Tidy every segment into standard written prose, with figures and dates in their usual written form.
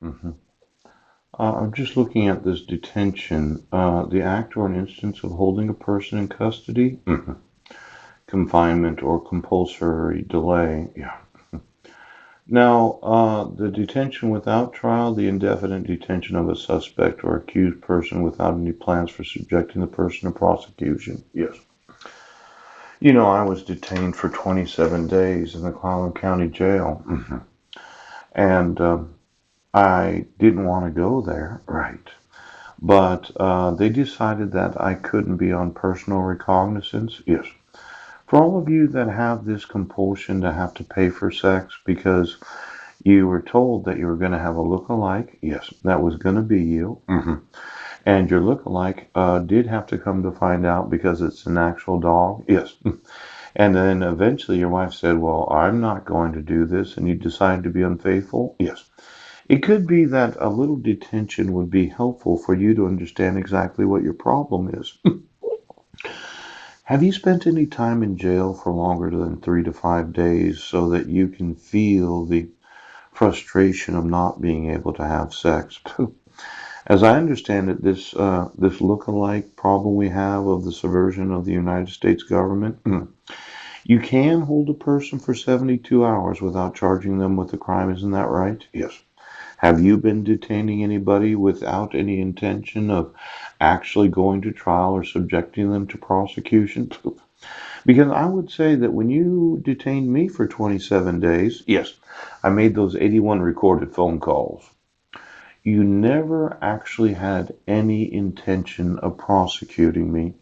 hmm I'm just looking at this detention. The act or an instance of holding a person in custody, confinement, or compulsory delay. Yeah. Now, the detention without trial, the indefinite detention of a suspect or accused person without any plans for subjecting the person to prosecution. Yes. You know, I was detained for 27 days in the Clallam County Jail, and I didn't want to go there, right? But they decided that I couldn't be on personal recognizance. Yes. For all of you that have this compulsion to have to pay for sex because you were told that you were going to have a look-alike, yes, that was going to be you. And your look-alike did have to come to find out because it's an actual dog, yes. And then eventually your wife said, well, I'm not going to do this, and you decided to be unfaithful, yes. It could be that a little detention would be helpful for you to understand exactly what your problem is. Have you spent any time in jail for longer than 3 to 5 days so that you can feel the frustration of not being able to have sex? As I understand it, this look-alike problem we have of the subversion of the United States government, you can hold a person for 72 hours without charging them with a crime. Isn't that right? Yes. Have you been detaining anybody without any intention of actually going to trial or subjecting them to prosecution? Because I would say that when you detained me for 27 days, yes, I made those 81 recorded phone calls. You never actually had any intention of prosecuting me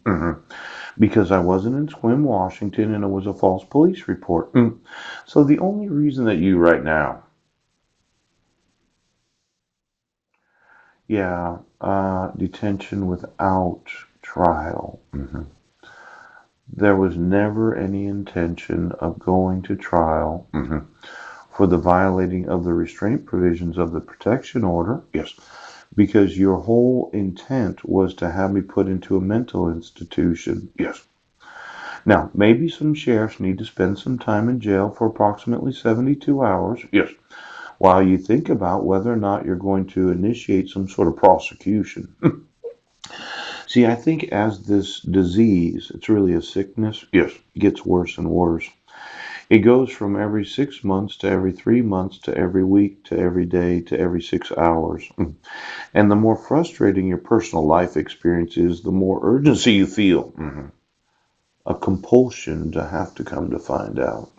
because I wasn't in Sequim, Washington, and it was a false police report. So the only reason that you right now, yeah, detention without trial. There was never any intention of going to trial for the violating of the restraint provisions of the protection order. Yes. Because your whole intent was to have me put into a mental institution. Yes. Now, maybe some sheriffs need to spend some time in jail for approximately 72 hours. Yes. While you think about whether or not you're going to initiate some sort of prosecution. See, I think as this disease, it's really a sickness, yes, it gets worse and worse. It goes from every 6 months to every 3 months to every week to every day to every 6 hours. And the more frustrating your personal life experience is, the more urgency you feel. A compulsion to have to come to find out.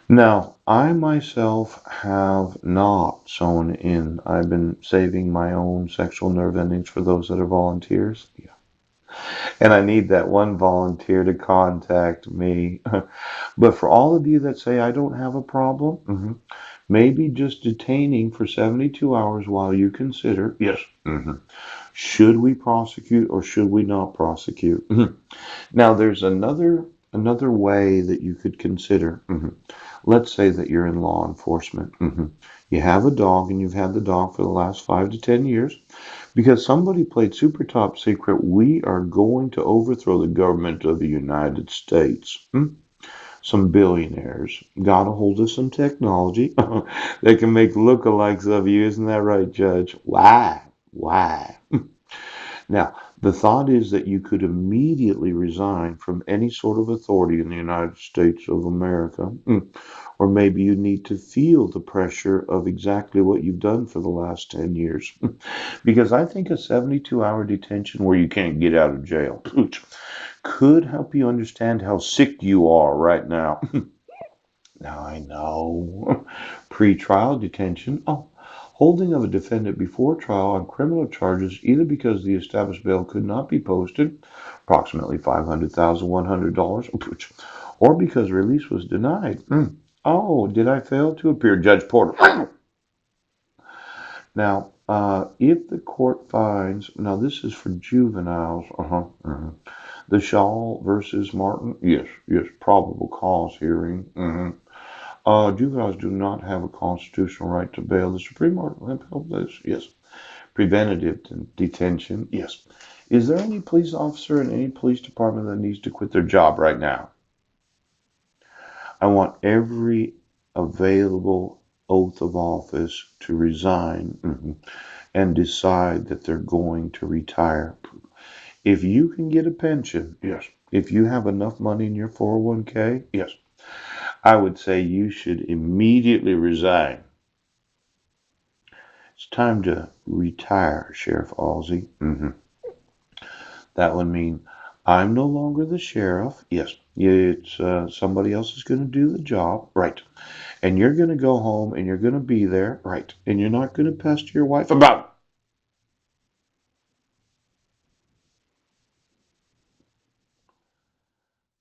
Now, I myself have not sewn in. I've been saving my own sexual nerve endings for those that are volunteers. Yeah. And I need that one volunteer to contact me. But for all of you that say I don't have a problem, maybe just detaining for 72 hours while you consider, yes, should we prosecute or should we not prosecute? Now, there's another way that you could consider. Let's say that you're in law enforcement. You have a dog and you've had the dog for the last 5 to 10 years. Because somebody played super top secret, we are going to overthrow the government of the United States. Some billionaires got a hold of some technology that can make lookalikes of you. Isn't that right, Judge? Why? Why? Now, the thought is that you could immediately resign from any sort of authority in the United States of America. Or maybe you need to feel the pressure of exactly what you've done for the last 10 years. Because I think a 72-hour detention where you can't get out of jail could help you understand how sick you are right now. Now I know. Pre-trial detention. Oh, holding of a defendant before trial on criminal charges either because the established bail could not be posted, approximately $500,100, or because release was denied. Oh, did I fail to appear, Judge Porter? Now, if the court finds, now this is for juveniles, the Shaw versus Martin, yes, yes, probable cause hearing. Juveniles do not have a constitutional right to bail. The Supreme Court upheld this, yes. Preventative detention, yes. Is there any police officer in any police department that needs to quit their job right now? I want every available oath of office to resign and decide that they're going to retire. If you can get a pension, yes. If you have enough money in your 401k, yes. I would say you should immediately resign. It's time to retire, Sheriff Halsey. That would mean I'm no longer the sheriff. Yes, it's somebody else is going to do the job. Right. And you're going to go home and you're going to be there. Right. And you're not going to pester your wife about it.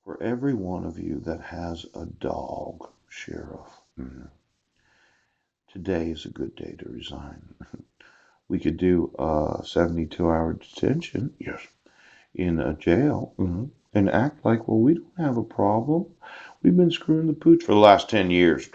For every one of you that has a dog, Sheriff, today is a good day to resign. We could do a 72-hour detention, yes, in a jail, and act like, well, we don't have a problem. We've been screwing the pooch for the last 10 years.